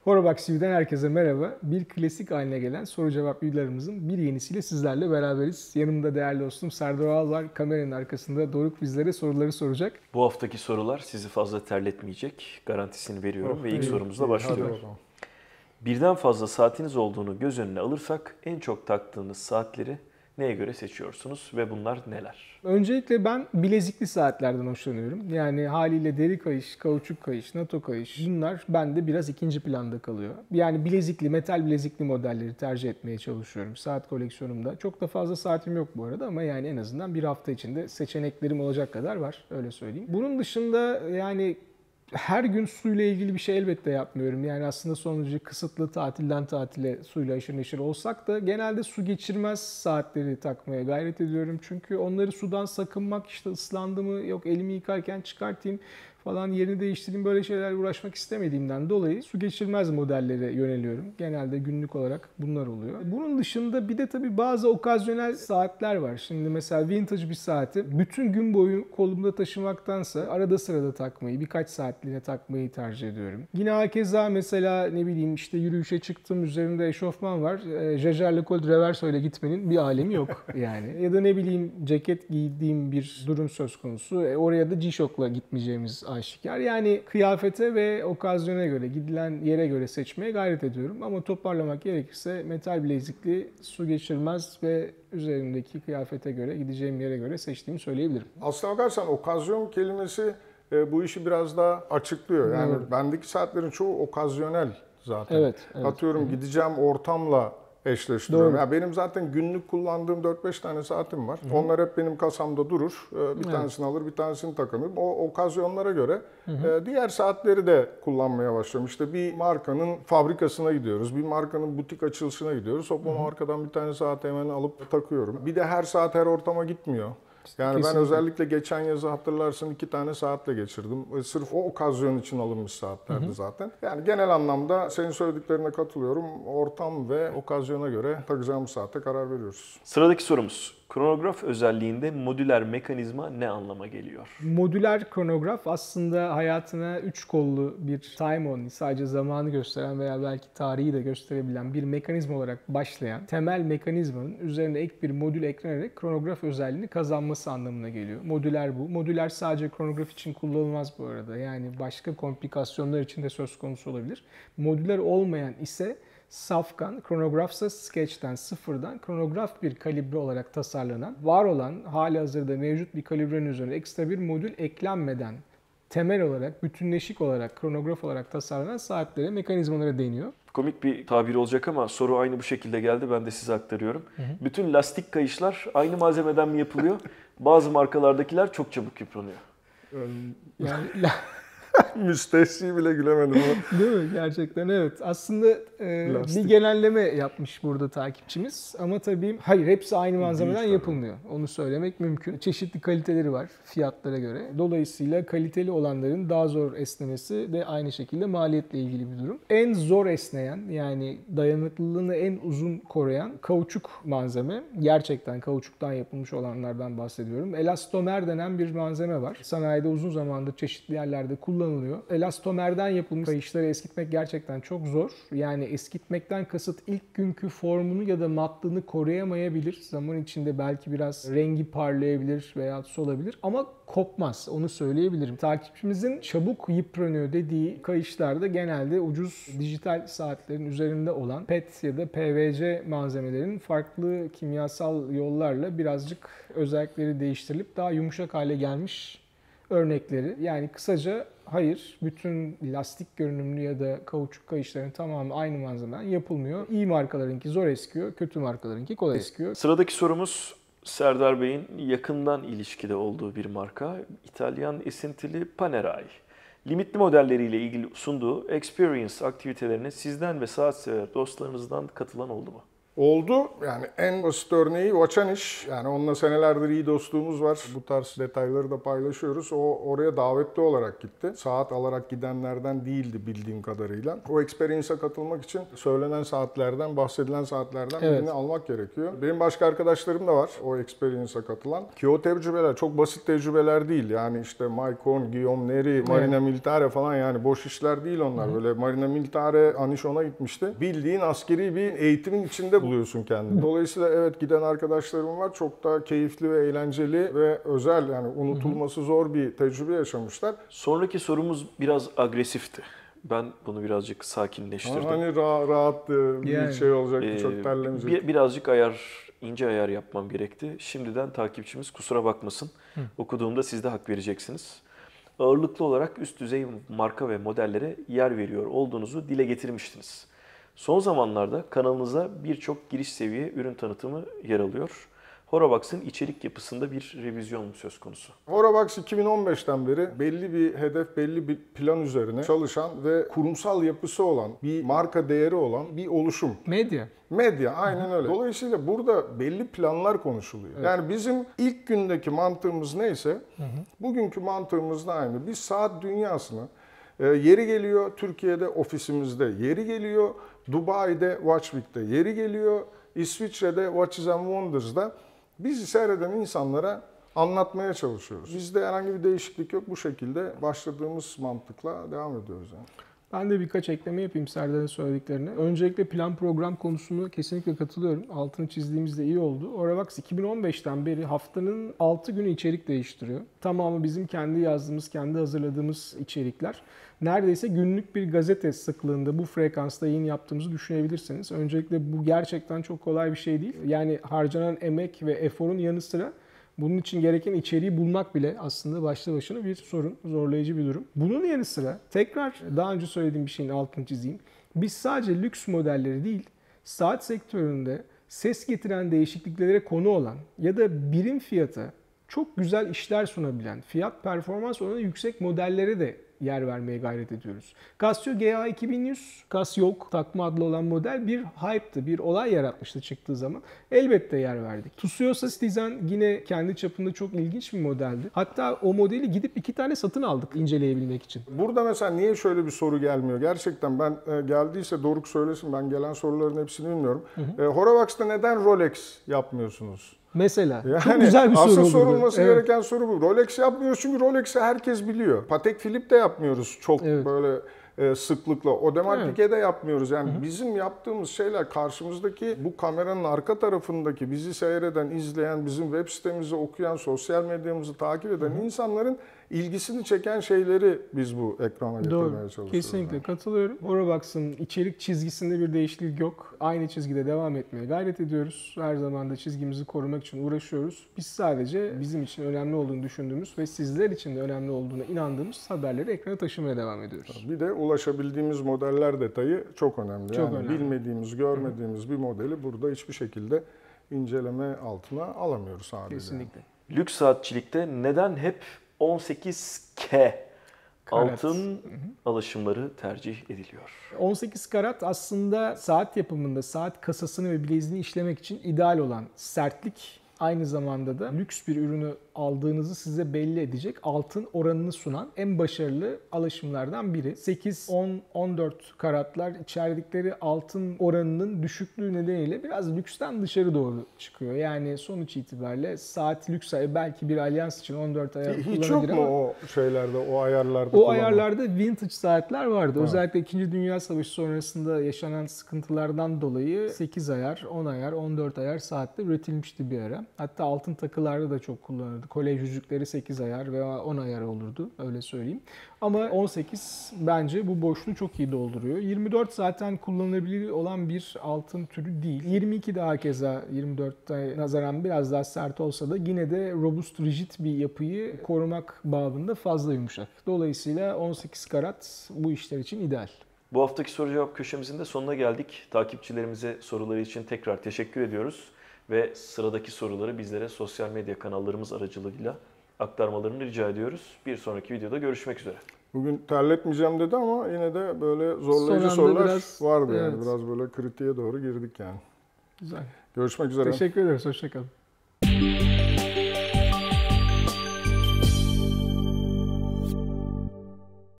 Horobox TV'den herkese merhaba. Bir klasik haline gelen soru cevap videolarımızın bir yenisiyle sizlerle beraberiz. Yanımda değerli dostum Serdar Oğal var. Kameranın arkasında Doruk bizlere soruları soracak. Bu haftaki sorular sizi fazla terletmeyecek. Garantisini veriyorum ve ilk iyi, sorumuzla iyi. başlıyor. Birden fazla saatiniz olduğunu göz önüne alırsak en çok taktığınız saatleri neye göre seçiyorsunuz ve bunlar neler? Öncelikle ben bilezikli saatlerden hoşlanıyorum. Yani haliyle deri kayış, kauçuk kayış, NATO kayış bunlar bende biraz ikinci planda kalıyor. Yani bilezikli, metal bilezikli modelleri tercih etmeye çalışıyorum saat koleksiyonumda. Çok da fazla saatim yok bu arada ama yani en azından bir hafta içinde seçeneklerim olacak kadar var, öyle söyleyeyim. Bunun dışında yani her gün suyla ilgili bir şey elbette yapmıyorum. Yani aslında sonucu kısıtlı tatilden tatile suyla aşırı neşir olsak da genelde su geçirmez saatleri takmaya gayret ediyorum. Çünkü onları sudan sakınmak, işte ıslandı mı yok elimi yıkarken çıkartayım falan yerini değiştireyim, böyle şeylerle uğraşmak istemediğimden dolayı su geçirmez modellere yöneliyorum. Genelde günlük olarak bunlar oluyor. Bunun dışında bir de tabii bazı okazyonel saatler var. Şimdi mesela vintage bir saati bütün gün boyu kolumda taşımaktansa arada sırada takmayı, birkaç saatliğine takmayı tercih ediyorum. Yine hakeza mesela ne bileyim işte yürüyüşe çıktım, üzerimde eşofman var. Jaeger LeCoultre Reverso ile gitmenin bir alemi yok yani. Ya da ne bileyim ceket giydiğim bir durum söz konusu. Oraya da G-Shock'la gitmeyeceğimiz aşikar. Yani kıyafete ve okazyona göre, gidilen yere göre seçmeye gayret ediyorum. Ama toparlamak gerekirse metal bilezikli, su geçirmez ve üzerimdeki kıyafete göre, gideceğim yere göre seçtiğimi söyleyebilirim. Aslına bakarsan okazyon kelimesi bu işi biraz daha açıklıyor. Yani bendeki saatlerin çoğu okazyonel zaten. Evet. Atıyorum gideceğim ortamla eşleştiriyorum. Doğru. Ya benim zaten günlük kullandığım 4-5 tane saatim var. Onlar hep benim kasamda durur. Bir tanesini alır, bir tanesini takınır. O okazyonlara göre diğer saatleri de kullanmaya başlıyorum. İşte bir markanın fabrikasına gidiyoruz. Bir markanın butik açılışına gidiyoruz. Hop o markadan bir tane saat hemen alıp takıyorum. Bir de her saat her ortama gitmiyor. Yani Kesinlikle. ben özellikle geçen yazı hatırlarsın 2 tane saatle geçirdim. Sırf o okazyon için alınmış saatlerdi zaten. Yani genel anlamda senin söylediklerine katılıyorum. Ortam ve okazyona göre takacağımız saate karar veriyoruz. Sıradaki sorumuz. Kronograf özelliğinde modüler mekanizma ne anlama geliyor? Modüler kronograf aslında hayatına 3 kollu bir time only, sadece zamanı gösteren veya belki tarihi de gösterebilen bir mekanizma olarak başlayan temel mekanizmanın üzerine ek bir modül eklenerek kronograf özelliğini kazanması anlamına geliyor. Modüler bu. Modüler sadece kronograf için kullanılmaz bu arada. Yani başka komplikasyonlar için de söz konusu olabilir. Modüler olmayan ise safkan, kronografsa sketch'ten sıfırdan kronograf bir kalibre olarak tasarlanan, var olan halihazırda mevcut bir kalibrenin üzerine ekstra bir modül eklenmeden temel olarak, bütünleşik olarak, kronograf olarak tasarlanan saatlere, mekanizmalara deniyor. Komik bir tabir olacak ama soru aynı bu şekilde geldi. Ben de size aktarıyorum. Bütün lastik kayışlar aynı malzemeden mi yapılıyor? Bazı markalardakiler çok çabuk yıpranıyor. Yani Müstehsi bile gülemedim ama. değil mi? Gerçekten evet. Aslında bir genelleme yapmış burada takipçimiz. Ama tabii hayır, hepsi aynı malzemeden yapılmıyor. Onu söylemek mümkün. Çeşitli kaliteleri var fiyatlara göre. Dolayısıyla kaliteli olanların daha zor esnemesi de aynı şekilde maliyetle ilgili bir durum. En zor esneyen, yani dayanıklılığını en uzun koruyan kauçuk malzeme. Gerçekten kauçuktan yapılmış olanlardan bahsediyorum. Elastomer denen bir malzeme var. Sanayide uzun zamandır çeşitli yerlerde kullanılıyor. Elastomerden yapılmış kayışları eskitmek gerçekten çok zor. Yani eskitmekten kasıt ilk günkü formunu ya da matlığını koruyamayabilir. Zaman içinde belki biraz rengi parlayabilir veya solabilir ama kopmaz. Onu söyleyebilirim. Takipçimizin çabuk yıpranıyor dediği kayışlarda genelde ucuz dijital saatlerin üzerinde olan PET ya da PVC malzemelerin farklı kimyasal yollarla birazcık özellikleri değiştirilip daha yumuşak hale gelmiş örnekleri. Yani kısaca hayır, bütün lastik görünümlü ya da kauçuk kayışların tamamı aynı malzemeden yapılmıyor. İyi markalarınki zor eskiyor, kötü markalarınki kolay eskiyor. Sıradaki sorumuz Serdar Bey'in yakından ilişkide olduğu bir marka. İtalyan esintili Panerai. Limitli modelleriyle ilgili sunduğu Experience aktivitelerine sizden ve saat sever dostlarınızdan katılan oldu mu? Oldu. Yani en basit örneği Vaçaniş. Yani onunla senelerdir iyi dostluğumuz var. Bu tarz detayları da paylaşıyoruz. O oraya davetli olarak gitti. Saat alarak gidenlerden değildi bildiğim kadarıyla. O experience'a katılmak için söylenen saatlerden, bahsedilen saatlerden birini almak gerekiyor. Benim başka arkadaşlarım da var o experience'a katılan. Ki o tecrübeler çok basit tecrübeler değil. Yani işte Maicon, Guillaume Neri, Marina Militare falan, yani boş işler değil onlar. Böyle Marina Militare Anishon'a gitmişti. Bildiğin askeri bir eğitimin içinde buluyorsun kendini. Dolayısıyla evet, giden arkadaşlarım var. Çok da keyifli ve eğlenceli ve özel, yani unutulması zor bir tecrübe yaşamışlar. Sonraki sorumuz biraz agresifti. Ben bunu birazcık sakinleştirdim. Hani rahat bir şey olacak, çok terlemeyecek. Birazcık ince ayar yapmam gerekti. Şimdiden takipçimiz kusura bakmasın. Okuduğumda siz de hak vereceksiniz. Ağırlıklı olarak üst düzey marka ve modellere yer veriyor olduğunuzu dile getirmiştiniz. Son zamanlarda kanalınıza birçok giriş seviye ürün tanıtımı yer alıyor. Horabox'ın içerik yapısında bir revizyon söz konusu. Horabox 2015'ten beri belli bir hedef, belli bir plan üzerine çalışan ve kurumsal yapısı olan, bir marka değeri olan bir oluşum. Medya, aynen öyle. Dolayısıyla burada belli planlar konuşuluyor. Evet. Yani bizim ilk gündeki mantığımız neyse, bugünkü mantığımız da aynı. Biz saat dünyasını, yeri geliyor Türkiye'de ofisimizde, yeri geliyor Dubai'de Watch Week'te, yeri geliyor İsviçre'de Watches and Wonders'da bizi seyreden insanlara anlatmaya çalışıyoruz. Bizde herhangi bir değişiklik yok. Bu şekilde başladığımız mantıkla devam ediyoruz yani. Ben de birkaç ekleme yapayım Serdar'ın söylediklerine. Öncelikle plan program konusunu kesinlikle katılıyorum. Altını çizdiğimiz de iyi oldu. Horabox 2015'ten beri haftanın 6 günü içerik değiştiriyor. Tamamı bizim kendi yazdığımız, kendi hazırladığımız içerikler. Neredeyse günlük bir gazete sıklığında bu frekansta yayın yaptığımızı düşünebilirsiniz. Öncelikle bu gerçekten çok kolay bir şey değil. Yani harcanan emek ve eforun yanı sıra bunun için gereken içeriği bulmak bile aslında başlı başına bir sorun, zorlayıcı bir durum. Bunun yanı sıra tekrar daha önce söylediğim bir şeyin altını çizeyim. Biz sadece lüks modelleri değil, saat sektöründe ses getiren değişikliklere konu olan ya da birim fiyata çok güzel işler sunabilen, fiyat performans oranı yüksek modellere de yer vermeye gayret ediyoruz. Casio GA2100, Casio takma adlı olan model bir hype'tı, bir olay yaratmıştı çıktığı zaman. Elbette yer verdik. Tusiosa Citizen yine kendi çapında çok ilginç bir modeldi. Hatta o modeli gidip 2 tane satın aldık inceleyebilmek için. Burada mesela niye şöyle bir soru gelmiyor? Gerçekten ben geldiyse Doruk söylesin, ben gelen soruların hepsini bilmiyorum. Horabox'ta neden Rolex yapmıyorsunuz? Mesela. Yani çok güzel bir soru. Asıl sorulması gereken soru bu. Rolex yapmıyoruz çünkü Rolex'i herkes biliyor. Patek Philippe de yapmıyoruz çok böyle sıklıkla. Audemars Piguet'de yapmıyoruz. Yani bizim yaptığımız şeyler karşımızdaki bu kameranın arka tarafındaki bizi seyreden, izleyen, bizim web sitemizi okuyan, sosyal medyamızı takip eden insanların ilgisini çeken şeyleri biz bu ekrana getirmeye çalışıyoruz. Kesinlikle katılıyorum. Horabox'ın içerik çizgisinde bir değişiklik yok. Aynı çizgide devam etmeye gayret ediyoruz. Her zaman da çizgimizi korumak için uğraşıyoruz. Biz sadece bizim için önemli olduğunu düşündüğümüz ve sizler için de önemli olduğuna inandığımız haberleri ekrana taşımaya devam ediyoruz. Bir de ulaşabildiğimiz modeller detayı çok önemli. Çok önemli. Bilmediğimiz, görmediğimiz bir modeli burada hiçbir şekilde inceleme altına alamıyoruz haliyle. Kesinlikle. Lüks saatçilikte neden hep 18K altın alışımları tercih ediliyor? 18 karat aslında saat yapımında saat kasasını ve bileziğini işlemek için ideal olan sertlik, aynı zamanda da lüks bir ürünü aldığınızı size belli edecek altın oranını sunan en başarılı alaşımlardan biri. 8, 10, 14 karatlar içerdikleri altın oranının düşüklüğü nedeniyle biraz lüksten dışarı doğru çıkıyor. Yani sonuç itibariyle saat lüks ayı, belki bir alyans için 14 ayar kullanabilir ama... Hiç yok mu o şeylerde, o ayarlarda? O ayarlarda vintage saatler vardı. Evet. Özellikle 2. Dünya Savaşı sonrasında yaşanan sıkıntılardan dolayı 8 ayar, 10 ayar, 14 ayar saatte üretilmişti bir ara. Hatta altın takılarda da çok kullanılırdı. Kolej yüzükleri 8 ayar veya 10 ayar olurdu, öyle söyleyeyim. Ama 18 bence bu boşluğu çok iyi dolduruyor. 24 zaten kullanılabilir olan bir altın türü değil. 22 daha keza 24'te nazaran biraz daha sert olsa da yine de robust, rigid bir yapıyı korumak babında fazla yumuşak. Dolayısıyla 18 karat bu işler için ideal. Bu haftaki soru cevap köşemizin de sonuna geldik. Takipçilerimize soruları için tekrar teşekkür ediyoruz. Ve sıradaki soruları bizlere sosyal medya kanallarımız aracılığıyla aktarmalarını rica ediyoruz. Bir sonraki videoda görüşmek üzere. Bugün terletmeyeceğim dedi ama yine de böyle zorlayıcı sorular vardı yani. Biraz böyle kritiğe doğru girdik yani. Güzel. Görüşmek üzere. Teşekkür ederiz. Hoşçakalın.